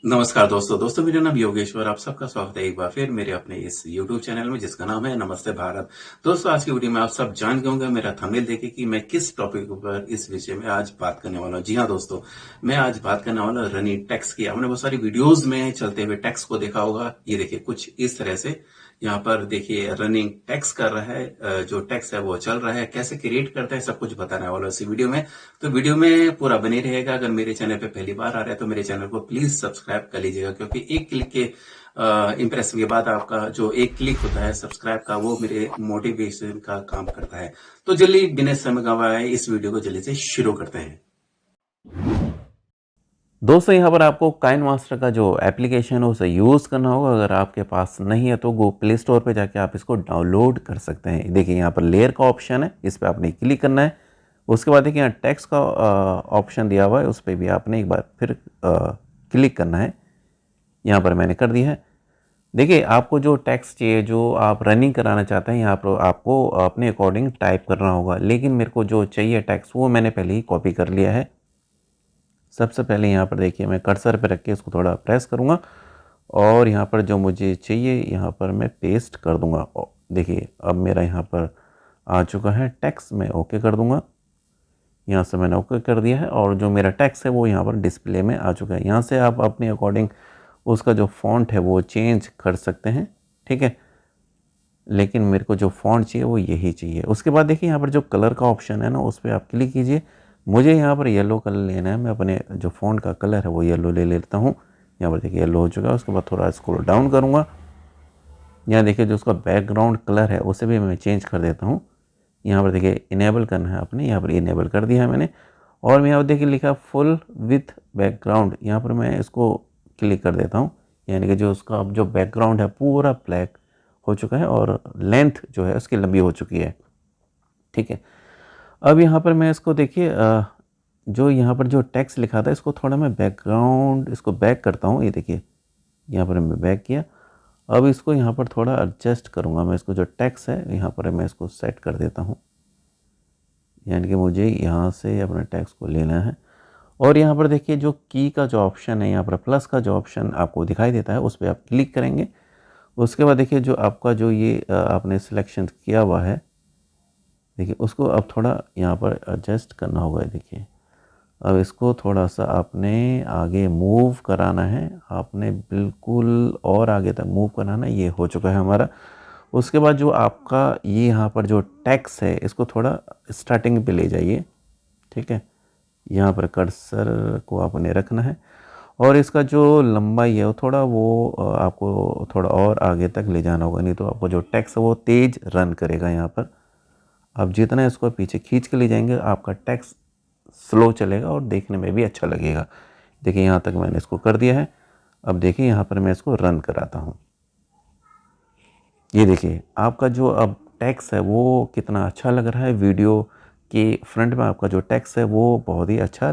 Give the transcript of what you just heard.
नमस्कार दोस्तों मेरा नाम योगेश्वर। आप सबका स्वागत है एक बार फिर मेरे अपने इस YouTube चैनल में जिसका नाम है नमस्ते भारत। दोस्तों आज की वीडियो में आप सब जान गए होंगे, मेरा थंबनेल देखे कि मैं किस टॉपिक पर इस विषय में आज बात करने वाला हूँ। जी हाँ दोस्तों, मैं आज बात करने वाला हूँ रनिंग टैक्स की। आपने बहुत सारी वीडियोज में चलते हुए टैक्स को देखा होगा। ये देखिए कुछ इस तरह से यहाँ पर देखिए रनिंग टैक्स कर रहा है, जो टैक्स है वो चल रहा है, कैसे क्रिएट करता है सब कुछ बताने वाला है इसी वीडियो में। तो वीडियो में पूरा बने रहेगा। अगर मेरे चैनल पे पहली बार आ रहा है तो मेरे चैनल को प्लीज सब्सक्राइब कर लीजिएगा, क्योंकि एक क्लिक के इम्प्रेशन के बाद आपका जो एक क्लिक होता है सब्सक्राइब का, वो मेरे मोटिवेशन का काम करता है। तो जल्दी बिना समय गंवाए इस वीडियो को जल्दी से शुरू करते हैं। दोस्तों यहाँ पर आपको काइन मास्टर का जो एप्लीकेशन है उसे यूज़ करना होगा। अगर आपके पास नहीं है तो गो प्ले स्टोर पे जाके आप इसको डाउनलोड कर सकते हैं। देखिए यहाँ पर लेयर का ऑप्शन है, इस पर आपने क्लिक करना है। उसके बाद देखिए यहाँ टेक्स्ट का ऑप्शन दिया हुआ है, उस पर भी आपने एक बार फिर क्लिक करना है। यहाँ पर मैंने कर दिया है। देखिए आपको जो टेक्स्ट चाहिए, जो आप रनिंग कराना चाहते हैं, यहाँ पर आपको अपने अकॉर्डिंग टाइप करना होगा। लेकिन मेरे को जो चाहिए टेक्स्ट वो मैंने पहले ही कॉपी कर लिया है। सबसे पहले यहाँ पर देखिए मैं कर्सर पे रख के इसको थोड़ा प्रेस करूँगा और यहाँ पर जो मुझे चाहिए यहाँ पर मैं पेस्ट कर दूँगा। देखिए अब मेरा यहाँ पर आ चुका है टेक्स्ट, मैं ओके कर दूँगा। यहाँ से मैंने ओके कर दिया है और जो मेरा टेक्स्ट है वो यहाँ पर डिस्प्ले में आ चुका है। यहाँ से आप अपने अकॉर्डिंग उसका जो फ़ॉन्ट है वो चेंज कर सकते हैं, ठीक है। लेकिन मेरे को जो फ़ॉन्ट चाहिए वो यही चाहिए। उसके बाद देखिए यहाँ पर जो कलर का ऑप्शन है ना, उस पर आप क्लिक कीजिए। मुझे यहाँ पर येलो कलर लेना है, मैं अपने जो फ़ॉन्ट का कलर है वो येलो ले लेता हूँ। यहाँ पर देखिए येलो हो चुका है। उसके बाद थोड़ा स्क्रॉल डाउन करूँगा। यहाँ देखिए जो उसका बैकग्राउंड कलर है उसे भी मैं चेंज कर देता हूँ। यहाँ पर देखिए इनेबल करना है आपने, यहाँ पर इनेबल कर दिया है मैंने। और यहाँ पर देखिए लिखा फुल विथ बैकग्राउंड, यहाँ पर मैं इसको क्लिक कर देता हूँ। यानी कि जो उसका जो बैकग्राउंड है पूरा ब्लैक हो चुका है और लेंथ जो है उसकी लंबी हो चुकी है, ठीक है। अब यहाँ पर मैं इसको देखिए जो यहाँ पर जो टेक्स्ट लिखा था इसको थोड़ा मैं बैकग्राउंड इसको बैक करता हूँ। ये देखिए यहाँ पर मैं बैक किया। अब इसको यहाँ पर थोड़ा एडजस्ट करूँगा मैं। इसको जो टेक्स्ट है यहाँ पर मैं इसको सेट कर देता हूँ। यानी कि मुझे यहाँ से अपने टेक्स्ट को लेना है। और यहाँ पर देखिए जो की का जो ऑप्शन है, यहाँ पर प्लस का जो ऑप्शन आपको दिखाई देता है उस पर आप क्लिक करेंगे। उसके बाद देखिए जो आपका जो ये आपने सिलेक्शन किया हुआ है, देखिए उसको अब थोड़ा यहाँ पर एडजस्ट करना होगा। देखिए अब इसको थोड़ा सा आपने आगे मूव कराना है, आपने बिल्कुल और आगे तक मूव कराना है। ये हो चुका है हमारा। उसके बाद जो आपका ये यहाँ पर जो टेक्स्ट है इसको थोड़ा स्टार्टिंग पे ले जाइए, ठीक है। यहाँ पर कर्सर को आपने रखना है और इसका जो लंबाई है वो थोड़ा आपको थोड़ा और आगे तक ले जाना होगा, नहीं तो आपको जो टेक्स्ट है वो तेज़ रन करेगा। यहाँ पर आप जितना इसको पीछे खींच के ले जाएंगे आपका टेक्स्ट स्लो चलेगा और देखने में भी अच्छा लगेगा। देखिए यहाँ तक मैंने इसको कर दिया है। अब देखिए यहाँ पर मैं इसको रन कराता हूँ। ये देखिए आपका जो अब टेक्स्ट है वो कितना अच्छा लग रहा है। वीडियो के फ्रंट में आपका जो टेक्स्ट है वो बहुत ही अच्छा